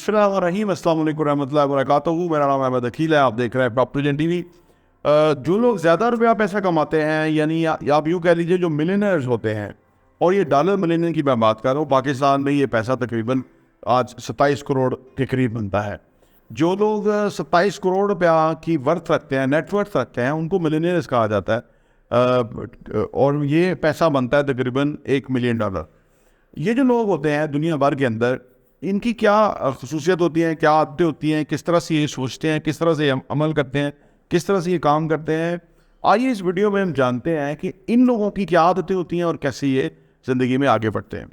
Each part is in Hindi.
बिस्मिल्लाहिर्रहमानिर्रहीम, अस्सलाम वालेकुम रहमतुल्लाहि व बरकातहू। मेरा नाम अहमद अकील है, आप देख रहे हैं प्रॉपर्टी टीवी। जो लोग ज़्यादा रुपया पैसा कमाते हैं, यानी आप यूँ कह लीजिए जो मिलियनर्स होते हैं, और ये डॉलर मिलियनर की मैं बात कर रहा हूँ, पाकिस्तान में ये पैसा तकरीबन आज 27 करोड़ के करीब बनता है। जो लोग 27 करोड़ रुपया की वर्थ रखते हैं, नेटवर्थ रखते हैं, उनको मिलियनर्स कहा जाता है। और ये पैसा बनता है तकरीबन $1 मिलियन। ये जो लोग होते हैं दुनिया भर के अंदर, इनकी क्या खसूसियत होती हैं, क्या आदतें होती हैं, किस तरह से ये सोचते हैं, किस तरह से अमल करते हैं, किस तरह से ये काम करते हैं, आइए इस वीडियो में हम जानते हैं कि इन लोगों की क्या आदतें होती हैं और कैसे ये ज़िंदगी में आगे बढ़ते हैं।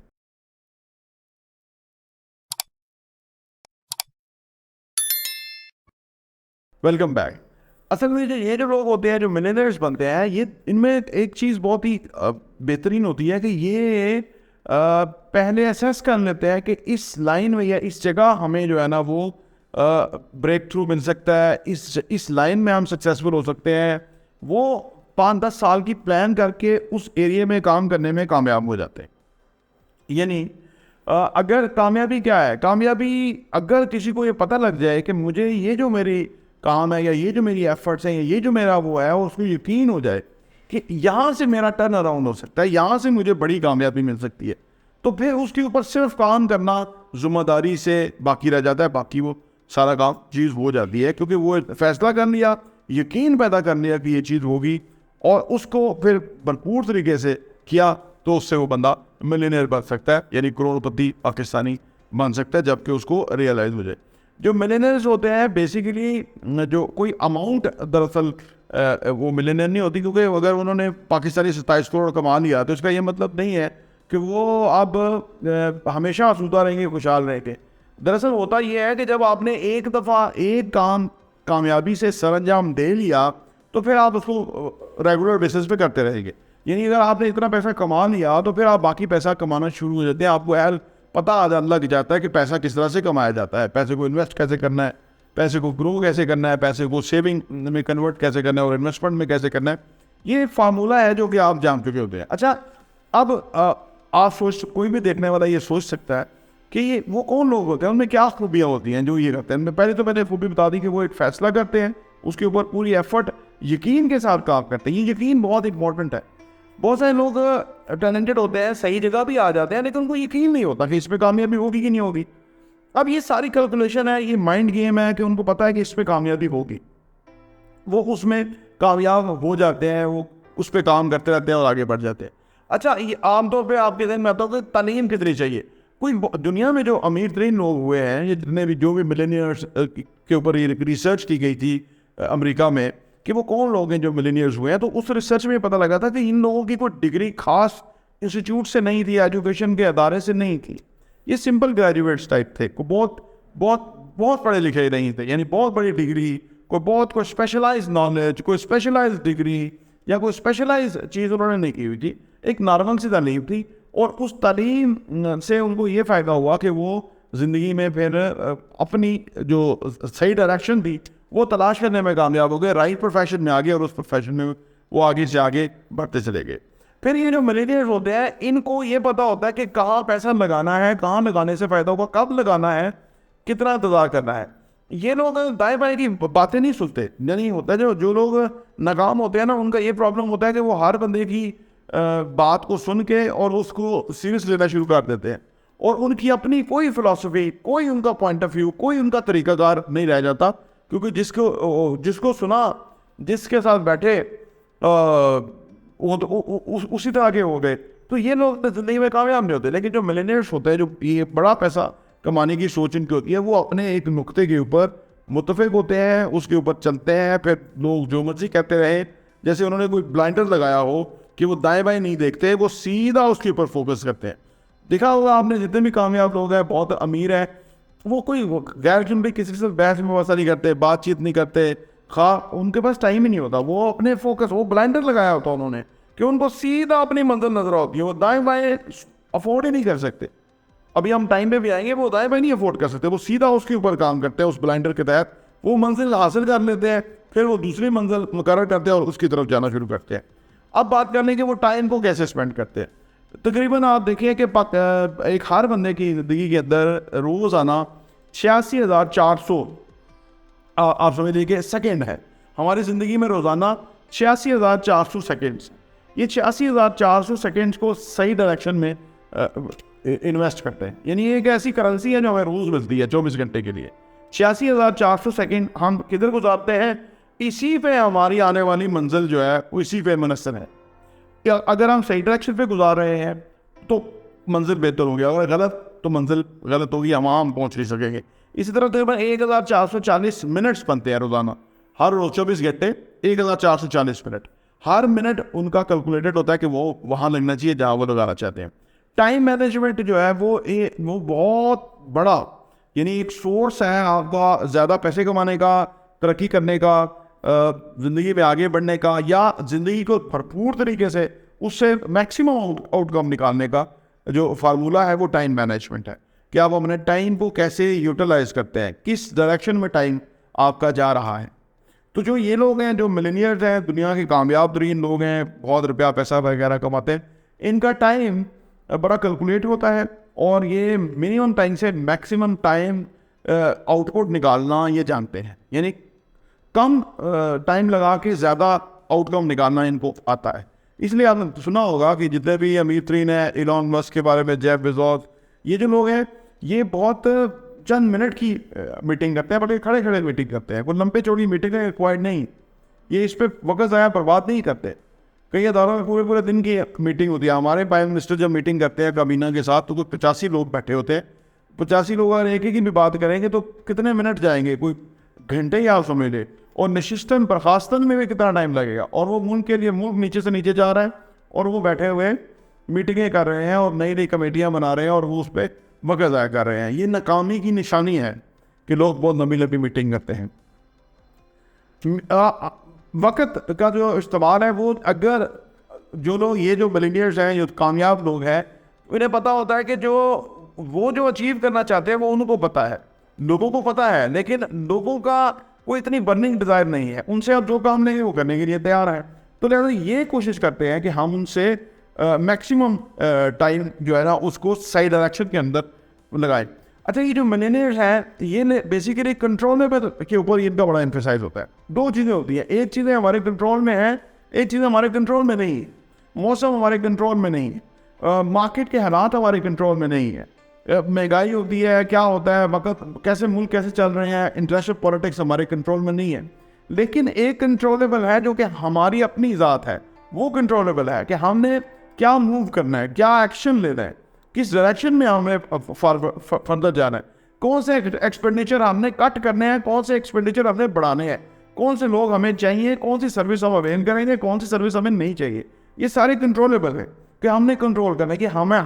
Welcome back. असल में ये जो लोग होते हैं, जो मिलियनर्स बनते हैं, ये इनमें एक चीज़ बहुत ही बेहतरीन होती है कि ये पहले असेस कर लेते हैं कि इस लाइन में या इस जगह हमें जो है ना वो ब्रेक थ्रू मिल सकता है, इस लाइन में हम सक्सेसफुल हो सकते हैं। वो 5-10 साल की प्लान करके उस एरिया में काम करने में कामयाब हो जाते हैं। यानी अगर कामयाबी क्या है, कामयाबी अगर किसी को ये पता लग जाए कि मुझे ये जो मेरी काम है या ये जो मेरी एफर्ट्स हैं या ये जो मेरा वो है, उसको यकीन हो जाए कि यहाँ से मेरा टर्न अराउंड हो सकता है, यहाँ से मुझे बड़ी कामयाबी मिल सकती है, तो फिर उसके ऊपर सिर्फ काम करना जिम्मेदारी से बाकी रह जाता है। बाकी वो सारा काम चीज़ हो जाती है, क्योंकि वो फैसला कर लिया, यकीन पैदा कर लिया कि ये चीज़ होगी, और उसको फिर भरपूर तरीके से किया, तो उससे वो बंदा मिलियनेयर बन सकता है, यानी करोड़पति पाकिस्तानी बन सकता है, जबकि उसको रियलाइज़ हो जाए। जो मिलियनर्स होते हैं बेसिकली जो कोई अमाउंट दरअसल वो मिलियनर नहीं होती, क्योंकि अगर उन्होंने पाकिस्तानी 27 करोड़ कमा लिया तो इसका ये मतलब नहीं है कि वो अब हमेशा आसूदा रहेंगे, खुशहाल रहेंगे। दरअसल होता यह है कि जब आपने एक दफ़ा एक काम कामयाबी से सरअंजाम दे लिया, तो फिर आप उसको रेगुलर बेसिस पे करते रहेंगे। यानी अगर आपने इतना पैसा कमा लिया तो फिर आप बाकी पैसा कमाना शुरू हो जाते हैं। आपको यार पता लग जाता है कि पैसा किस तरह से कमाया जाता है, पैसे को इन्वेस्ट कैसे करना है, पैसे को ग्रो कैसे करना है, पैसे को सेविंग में कन्वर्ट कैसे करना है और इन्वेस्टमेंट में कैसे करना है। ये फार्मूला है जो कि आप जान चुके होते हैं। अच्छा, अब आप कोई भी देखने वाला ये सोच सकता है कि ये वो कौन लोग होते हैं, उनमें क्या खूबियाँ होती हैं जो ये करते हैं। पहले तो मैंने खूबी बता दी कि वो एक फ़ैसला करते हैं, उसके ऊपर पूरी एफर्ट यकीन के साथ काम करते हैं। ये यकीन बहुत इंपॉर्टेंट है। बहुत सारे लोग टैलेंटेड होते हैं, सही जगह भी आ जाते हैं, लेकिन उनको यकीन नहीं होता कि इस पर कामयाबी होगी कि नहीं होगी। अब ये सारी कैलकुलेशन है, ये माइंड गेम है कि उनको पता है कि इस पर कामयाबी होगी, वो उसमें कामयाब हो जाते हैं, वो उस पर काम करते रहते हैं और आगे बढ़ जाते हैं। अच्छा, ये आमतौर पर आपके दिन में आता है कि तालीम कितनी चाहिए। कोई दुनिया में जो अमीर तरीन लोग हुए हैं, ये जितने भी जो भी मिलेनियर्स के ऊपर ये रिसर्च की गई थी अमेरिका में कि वो कौन लोग हैं जो मिलेनियर्स हुए हैं, तो उस रिसर्च में पता लगा था कि इन लोगों की कोई डिग्री खास इंस्टीट्यूट से नहीं थी, एजुकेशन के अदारे से नहीं थी। ये सिंपल ग्रेजुएट्स टाइप थे, को बहुत पढ़े लिखे नहीं थे, यानी बहुत बड़ी डिग्री, कोई स्पेशलाइज नॉलेज, कोई स्पेशलाइज डिग्री या कोई स्पेशलाइज चीज़ उन्होंने नहीं की हुई थी। एक नॉर्मल सी तालीम थी, और उस तालीम से उनको ये फ़ायदा हुआ कि वो ज़िंदगी में फिर अपनी जो सही डायरेक्शन थी वो तलाश करने में कामयाब हो गए, राइट प्रोफेशन में आ गए, और उस प्रोफेशन में वो आगे से आगे बढ़ते चले गए। फिर ये जो मिलियनियर्स होते हैं, इनको ये पता होता है कि कहाँ पैसा लगाना है, कहाँ लगाने से फ़ायदा होगा, कब लगाना है, कितना इंतज़ार करना है। ये लोग दाएं बाएं की बातें नहीं सुनते। नहीं होता है जो लोग नाकाम होते हैं ना, उनका ये प्रॉब्लम होता है कि वो हर बंदे की बात को सुन के और उसको सीरियस लेना शुरू कर देते हैं, और उनकी अपनी कोई फ़िलासफ़ी, कोई उनका पॉइंट ऑफ व्यू, कोई उनका तरीक़ाकार नहीं रह जाता, क्योंकि जिसको सुना, जिसके साथ बैठे वो तो उसी तरह के हो गए। तो ये लोग ज़िंदगी में कामयाब नहीं होते। लेकिन जो मिलियनेयर्स होते हैं, जो ये बड़ा पैसा कमाने की सोच इनकी होती है, वो अपने एक नुक्ते के ऊपर मुत्तफ़िक़ होते हैं, उसके ऊपर चलते हैं। फिर लोग जो मर्जी कहते रहे, जैसे उन्होंने कोई ब्लाइंडर लगाया हो कि वो दाएं बाएं नहीं देखते, वो सीधा उसके ऊपर फोकस करते हैं। देखा होगा आपने, जितने भी कामयाब लोग हैं, बहुत अमीर हैं, वो कोई गैर जिम्मेदारी किसी से बहस मुबासा नहीं करते, बातचीत नहीं करते, उनके पास टाइम ही नहीं होता। वो अपने फोकस, वो ब्लाइंडर लगाया होता उन्होंने कि उनको सीधा अपनी मंजिल नजर होती है, वो दाएं बाएं अफोर्ड ही नहीं कर सकते। अभी हम टाइम पे भी आएंगे, वो दाएं बाएं नहीं अफोर्ड कर सकते, वो सीधा उसके ऊपर काम करते हैं, उस ब्लाइंडर के तहत वो मंजिल हासिल कर लेते हैं, फिर वो दूसरी मंजिल मुकर्रर करते हैं और उसकी तरफ जाना शुरू करते हैं। अब बात करने के वो टाइम को कैसे स्पेंड करते हैं। तकरीबन आप देखिए कि एक हर बंदे की ज़िंदगी के अंदर रोज़ाना 86,400 आप समझ लीजिए सेकेंड है। हमारी ज़िंदगी में रोज़ाना 86,400 सेकेंड्स। ये 86,400 सेकेंड्स को सही डायरेक्शन में इन्वेस्ट करते हैं। यानी ये एक ऐसी करेंसी है जो हमें रोज़ मिलती है 24 घंटे के लिए। 86,400 सेकेंड हम किधर गुजारते हैं, इसी पे हमारी आने वाली मंजिल जो है वो इसी पे मुनस्सर है। या अगर हम सही डायरेक्शन पे गुजार रहे हैं तो मंजिल बेहतर होगी, अगर गलत तो मंजिल गलत होगी, हम पहुँच नहीं सकेंगे। इसी तरह तकरीबन 1440 मिनट्स बनते हैं रोज़ाना, हर रोज़ 24 घंटे 1440 मिनट। हर मिनट उनका कैलकुलेटेड होता है कि वो वहाँ लगना चाहिए जहाँ वो लगाना चाहते हैं। टाइम मैनेजमेंट जो है वो बहुत बड़ा यानी एक सोर्स है आपका ज़्यादा पैसे कमाने का, तरक्की करने का, ज़िंदगी में आगे बढ़ने का, या ज़िंदगी को भरपूर तरीके से उससे मैक्सिमम आउटकम निकालने का जो फार्मूला है वो टाइम मैनेजमेंट है कि आप अपने टाइम को कैसे यूटिलाइज करते हैं, किस डायरेक्शन में टाइम आपका जा रहा है। तो जो ये लोग हैं जो मिलेनियर्स हैं, दुनिया के कामयाब तरीन लोग हैं, बहुत रुपया पैसा वगैरह कमाते हैं, इनका टाइम बड़ा कैलकुलेट होता है और ये मिनिमम टाइम से मैक्सिमम टाइम आउटपुट निकालना ये जानते हैं। यानी कम टाइम लगा के ज़्यादा आउटकम निकालना इनको आता है। इसलिए आपने सुना होगा कि जितने भी अमीर तरीन है, इलॉन मस्क के बारे में, जेफ बेजोस, ये जो लोग हैं ये बहुत चंद मिनट की मीटिंग करते हैं, बट ये खड़े खड़े मीटिंग करते हैं, कोई लंबे चौड़ी मीटिंग रिक्वायर्ड नहीं। ये इस पर वक्त ज़्यादा बर्बाद नहीं करते। कई अदारों में पूरे पूरे दिन की मीटिंग होती है। हमारे प्राइम मिनिस्टर जब मीटिंग करते हैं काबीना के साथ तो कोई 85 लोग बैठे होते हैं। 85 लोग अगर एक ही भी बात करेंगे तो कितने मिनट जाएंगे, कोई घंटे ही आप समझ ले। और निशिस्तन बर्खास्तन में भी कितना टाइम लगेगा, और वो मुल्क के लिए मुल्क नीचे से नीचे जा रहा है और वो बैठे हुए मीटिंगें कर रहे हैं और नई नई कमेटियाँ बना रहे हैं और वो उस पर वक्त ज़ाया कर रहे हैं। ये नाकामी की निशानी है कि लोग बहुत लंबी लंबी मीटिंग करते हैं। वक्त का जो इस्तेमाल है वो, अगर जो लोग ये जो मिलेनियर्स हैं, जो कामयाब लोग हैं, उन्हें पता होता है कि जो अचीव करना चाहते हैं वो उनको पता है, लोगों को पता है, लेकिन लोगों का कोई इतनी बर्निंग डिज़ायर नहीं है। उनसे अब जो काम नहीं वो करने के लिए तैयार है। तो लिहाजा ये कोशिश करते हैं कि हम उनसे मैक्सिमम टाइम जो है ना उसको सही डायरेक्शन के अंदर लगाएं। अच्छा, ये जो मिलेनियर्स हैं ये बेसिकली कंट्रोलेबल के ऊपर इनका बड़ा एम्फेसाइज होता है। दो चीज़ें होती हैं, एक चीज़ें हमारे कंट्रोल में हैं, एक चीज़ हमारे कंट्रोल में नहीं है। मौसम हमारे कंट्रोल में नहीं है, मार्केट के हालात हमारे कंट्रोल में नहीं है, महंगाई होती है, क्या होता है वक्त, कैसे मुल्क कैसे चल रहे हैं, इंटरनेशनल पॉलिटिक्स हमारे कंट्रोल में नहीं है। लेकिन एक कंट्रोलेबल है जो कि हमारी अपनी ज़ात है, वो कंट्रोलेबल है कि हमने क्या मूव करना है, क्या एक्शन लेना है, किस डायरेक्शन में हमें फर्दर जाना है, कौन से एक्सपेंडिचर हमने कट करने हैं, कौन से एक्सपेंडिचर हमने बढ़ाने हैं, कौन से लोग हमें चाहिए, कौन सी सर्विस हम अवेल करेंगे, कौन सी सर्विस हमें नहीं चाहिए। ये सारे कंट्रोलेबल है कि हमने कंट्रोल करना है कि हमें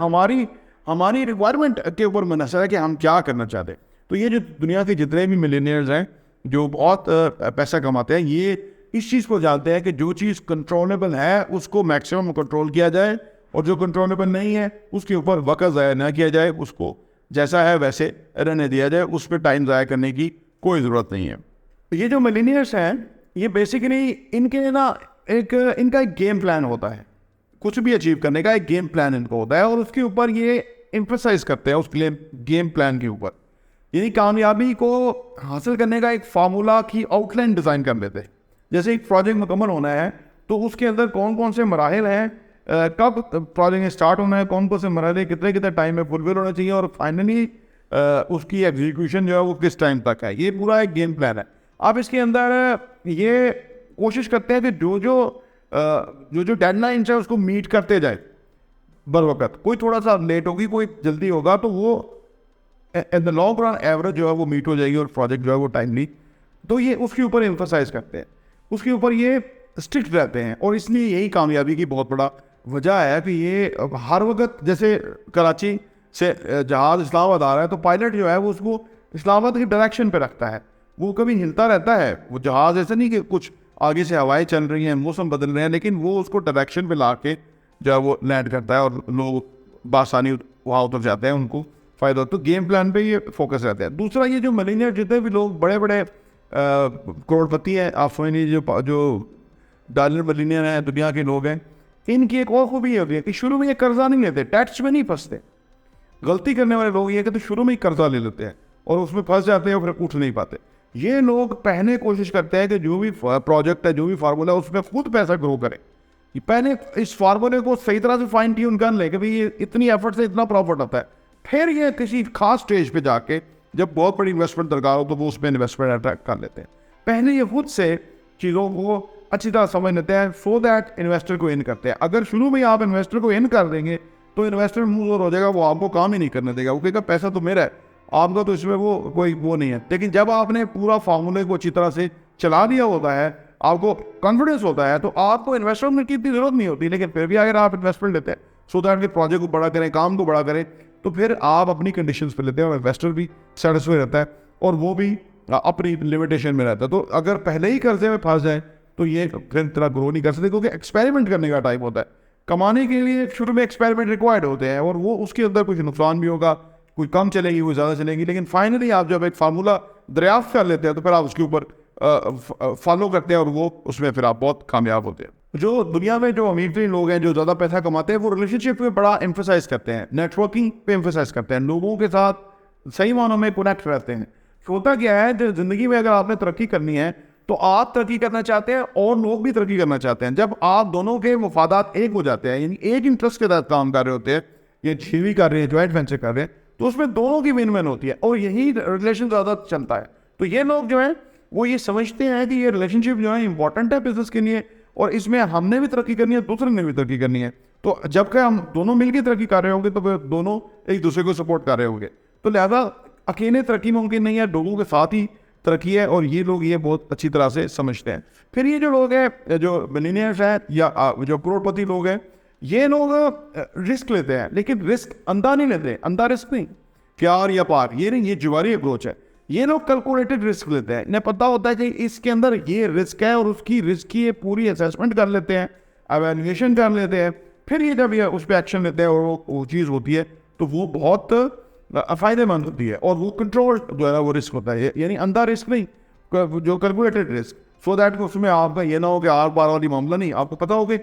हमारी रिक्वायरमेंट के ऊपर मुनहसर है कि हम क्या करना चाहते हैं। तो ये जो दुनिया के जितने भी मिलियनियर्स हैं जो बहुत पैसा कमाते हैं, ये इस चीज़ को जानते हैं कि जो चीज़ कंट्रोलेबल है उसको मैक्सिमम कंट्रोल किया जाए और जो कंट्रोलेबल नहीं है उसके ऊपर वक्त ज़ाया ना किया जाए, उसको जैसा है वैसे रहने दिया जाए, उस पर टाइम ज़ाया करने की कोई ज़रूरत नहीं है। ये जो मिलेनियर्स हैं ये बेसिकली इनका एक गेम प्लान होता है, कुछ भी अचीव करने का एक गेम प्लान इनको होता है और उसके ऊपर ये एम्फसाइज करते हैं उस गेम प्लान के ऊपर। यानी कामयाबी को हासिल करने का एक फार्मूला की आउटलाइन डिज़ाइन कर लेते हैं। जैसे एक प्रोजेक्ट मुकम्मल होना है तो उसके अंदर कौन कौन से मराहिल हैं, कब प्रोजेक्ट स्टार्ट होना है, कौन कौन से मराहल कितने कितने टाइम में फुलफिल होना चाहिए और फाइनली उसकी एग्जीक्यूशन जो है वो किस टाइम तक है। ये पूरा एक गेम प्लान है। आप इसके अंदर ये कोशिश करते हैं कि जो डेडलाइंस है उसको मीट करते जाए बर वक्त। कोई थोड़ा सा लेट होगी, कोई जल्दी होगा, तो वो in the long run average जो है वो मीट हो जाएगी और प्रोजेक्ट जो है वो टाइमली। तो ये उसके ऊपर एम्फसाइज करते हैं, उसके ऊपर ये स्ट्रिक्ट रहते हैं और इसलिए यही कामयाबी की बहुत बड़ा वजह है कि ये हर वक्त, जैसे कराची से जहाज़ इस्लामाबाद आ रहा है तो पायलट जो है वो उसको इस्लामाबाद की डायरेक्शन पे रखता है, वो कभी हिलता रहता है वो जहाज़। ऐसा नहीं कि कुछ आगे से हवाएं चल रही हैं, मौसम बदल रहे हैं, लेकिन वो उसको डायरेक्शन पे ला के जो है वो लैंड करता है और लोग बासानी वहाँ उतर जाते हैं, उनको फ़ायदा। तो गेम प्लान पे ये फोकस रहता है। दूसरा, ये जो मिलेनियर जितने भी लोग बड़े बड़े करोड़पति हैं, आप समझ लीजिए जो डॉलर मिलेनियर हैं, दुनिया के लोग हैं, इनकी एक और खूबी ये होती है कि शुरू में ये कर्जा नहीं लेते, टैक्स में नहीं फंसते। गलती करने वाले लोग ये कि तो शुरू में ही कर्जा ले लेते हैं और उसमें फंस जाते हैं और फिर उठ नहीं पाते। ये लोग पहले कोशिश करते हैं कि जो भी प्रोजेक्ट है, जो भी फार्मूला है, उसमें खुद पैसा ग्रो करें। कि पहले इस फार्मूले को सही तरह से फाइन ट्यून कर ले कि भाई ये इतनी एफर्ट से इतना प्रॉफिट आता है, फिर ये किसी खास स्टेज पे जाके जब बहुत बड़ी इन्वेस्टमेंट दरकार हो तो वो उसमें इन्वेस्टमेंट अट्रैक्ट कर लेते हैं। पहले ये खुद से चीज़ों को अच्छी तरह समझ लेते हैं, सो दैट इन्वेस्टर को इन करते हैं। अगर शुरू में आप इन्वेस्टर को इन कर देंगे तो इन्वेस्टर मुंह हो जाएगा, वो आपको काम ही नहीं करने देगा, वो कहेगा पैसा तो मेरा है, आपका तो इसमें वो नहीं है। लेकिन जब आपने पूरा फार्मूले को अच्छी तरह से चला दिया होता है, आपको कॉन्फिडेंस होता है, तो आपको इन्वेस्टमेंट की इतनी जरूरत नहीं होती। लेकिन फिर भी अगर आप इन्वेस्टमेंट लेते हैं सो दैट कि प्रोजेक्ट को बड़ा करें, काम को बड़ा करें, तो फिर आप अपनी कंडीशंस पे लेते हैं और इन्वेस्टर भी सेटिस्फाई रहता है और वो भी अपनी लिमिटेशन में रहता है। तो अगर पहले ही कर्जे में फंस जाए तो ये फिर तरह ग्रो नहीं कर सकते, क्योंकि एक्सपेरिमेंट करने का टाइम होता है। कमाने के लिए शुरू में एक्सपेरिमेंट रिक्वायर्ड होते हैं और वो उसके अंदर कुछ नुकसान भी होगा, कोई कम चलेगी, कोई ज़्यादा चलेगी, लेकिन फाइनली आप जब एक फार्मूला दरियाफ्त कर लेते हैं तो फिर आप उसके ऊपर फॉलो करते हैं और वो उसमें फिर आप बहुत कामयाब होते हैं। जो दुनिया में जो अमीर तरीन लोग हैं, जो ज़्यादा पैसा कमाते हैं, वो रिलेशनशिप पे बड़ा एम्फोसाइज करते हैं, नेटवर्किंग पे एम्फोसाइज करते हैं, लोगों के साथ सही मानों में कनेक्ट रहते हैं। होता क्या है, ज़िंदगी में अगर आपने तरक्की करनी है तो आप तरक्की करना चाहते हैं और लोग भी तरक्की करना चाहते हैं। जब आप दोनों के मफादात एक हो जाते हैं, यानी एक इंटरेस्ट के साथ काम कर रहे होते हैं, ये छीवी कर रहे हैं, ज्वाइंट वेंचर कर रहे हैं, तो उसमें दोनों की विन विन होती है और यही रिलेशन ज़्यादा चलता है। तो ये लोग जो हैं वो ये समझते हैं कि ये रिलेशनशिप जो है इंपॉर्टेंट है बिजनेस के लिए और इसमें हमने भी तरक्की करनी है, दूसरे ने भी तरक्की करनी है। तो जबकि हम दोनों मिलकर तरक्की कर रहे होंगे तो फिर दोनों एक दूसरे को सपोर्ट कर रहे होंगे। तो लिहाजा अकेले तरक्की मुमकिन नहीं है, लोगों के साथ ही तरक्की है और ये लोग ये बहुत अच्छी तरह से समझते हैं। फिर ये जो लोग हैं, जो मिलियनियर्स हैं या जो करोड़पति लोग हैं, ये लोग रिस्क लेते हैं, लेकिन रिस्क अंधा नहीं लेते। अंधा रिस्क नहीं, प्यार या पार, ये नहीं, ये जुआरी अप्रोच है। ये लोग कैलकुलेटेड रिस्क लेते हैं। इन्हें पता होता है कि इसके अंदर ये रिस्क है और उसकी रिस्क की ये पूरी असेसमेंट कर लेते हैं, एवेल्यूएशन कर लेते हैं। फिर ये जब ये उस पर एक्शन लेते हैं और वो चीज़ होती है तो वो बहुत फ़ायदेमंद होती है और वो कंट्रोल जो है वो रिस्क होता है, यानी अंधा रिस्क नहीं, जो कैलकुलेटेड रिस्क, सो दैट उसमें आपका ये ना हो कि आर पार वाली मामला नहीं। आपको पता हो कि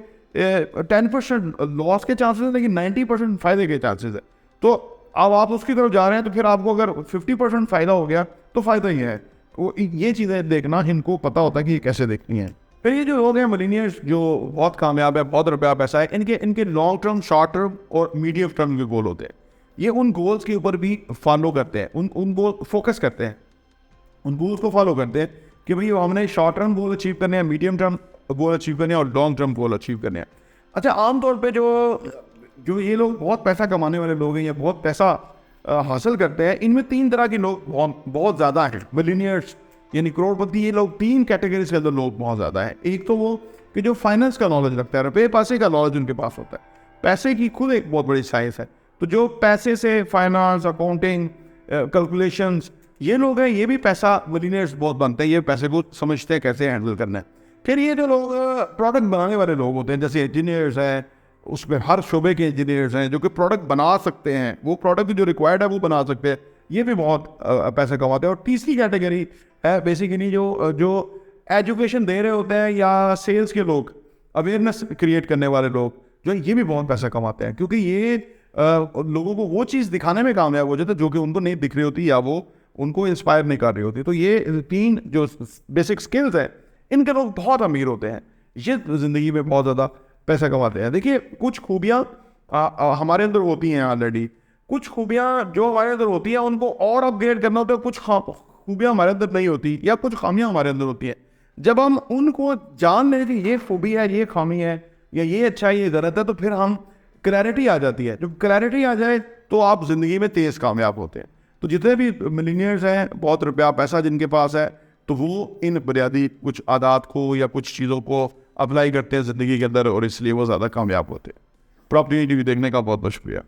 10% लॉस के चांसेस है लेकिन 90% फ़ायदे के चांसेस है। तो अब आप उसकी तरफ जा रहे हैं तो फिर आपको अगर 50% फ़ायदा हो गया तो फ़ायदा ही है। वो ये चीज़ें देखना इनको पता होता है कि ये कैसे देखनी है। फिर ये जो लोग हैं मिलेनियर्स, जो बहुत कामयाब है, बहुत रुपया पैसा है, इनके लॉन्ग टर्म, शॉर्ट टर्म और मीडियम टर्म के गोल होते हैं। ये उन गोल्स के ऊपर भी फॉलो करते हैं, उन गोल फोकस करते हैं, उन गोल्स को फॉलो करते हैं कि भाई हमने शॉर्ट टर्म गोल अचीव करने हैं, मीडियम टर्म गोल अचीव करने हैं और लॉन्ग टर्म गोल अचीव करने हैं। अच्छा, आमतौर पे जो ये लोग बहुत पैसा कमाने वाले लोग हैं या बहुत पैसा हासिल करते हैं, इनमें 3 तरह के लोग बहुत ज़्यादा हैं। मिलियनियर्स यानी करोड़पति, ये लोग 3 कैटेगरीज के अंदर लोग बहुत ज़्यादा हैं। एक तो वो कि जो फाइनेंस का नॉलेज रखता है, रुपये पैसे का नॉलेज उनके पास होता है। पैसे की खुद एक बहुत बड़ी साइंस है, तो जो पैसे से फाइनेंस, अकाउंटिंग, कैलकुलेशंस, ये लोग हैं, ये भी पैसा मिलियनियर्स बहुत बनते हैं, ये पैसे को समझते हैं कैसे हैंडल करना है। फिर ये जो लोग प्रोडक्ट बनाने वाले लोग होते हैं, जैसे इंजीनियर्स हैं, उसमें हर शोबे के इंजीनियर्स हैं जो कि प्रोडक्ट बना सकते हैं, वो प्रोडक्ट जो रिक्वायर्ड है वो बना सकते हैं, ये भी बहुत पैसे कमाते हैं। और तीसरी कैटेगरी है बेसिकली जो एजुकेशन दे रहे होते हैं या सेल्स के लोग, अवेयरनेस क्रिएट करने वाले लोग, जो ये भी बहुत पैसा कमाते हैं, क्योंकि ये लोगों को वो चीज़ दिखाने में कामयाब हो जाता है जो कि उनको नहीं दिख रही होती या वो उनको इंस्पायर नहीं कर रही होती। तो ये 3 जो बेसिक स्किल्स हैं, इनके लोग बहुत अमीर होते हैं, ये ज़िंदगी में बहुत ज़्यादा पैसा कमाते हैं। देखिए, कुछ खूबियाँ हमारे अंदर होती हैं ऑलरेडी, कुछ खूबियाँ जो हमारे अंदर होती हैं उनको और अपग्रेड करना होता है, कुछ खूबियाँ हमारे अंदर नहीं होती या कुछ खामियाँ हमारे अंदर होती हैं। जब हम उनको जान लें कि ये खूबी है, ये खामी है, या ये अच्छा है, ये गलत है, तो फिर हम क्लैरिटी आ जाती है। जब क्लैरिटी आ जाए तो आप ज़िंदगी में तेज़ कामयाब होते हैं। तो जितने भी मिलियनियर्स हैं, बहुत रुपया पैसा जिनके पास है, तो वो इन बुनियादी कुछ आदात को या कुछ चीज़ों को अप्लाई करते हैं ज़िंदगी के अंदर और इसलिए वो ज़्यादा कामयाब होते हैं। प्रॉपर्टी देखने का बहुत बहुत शुक्रिया।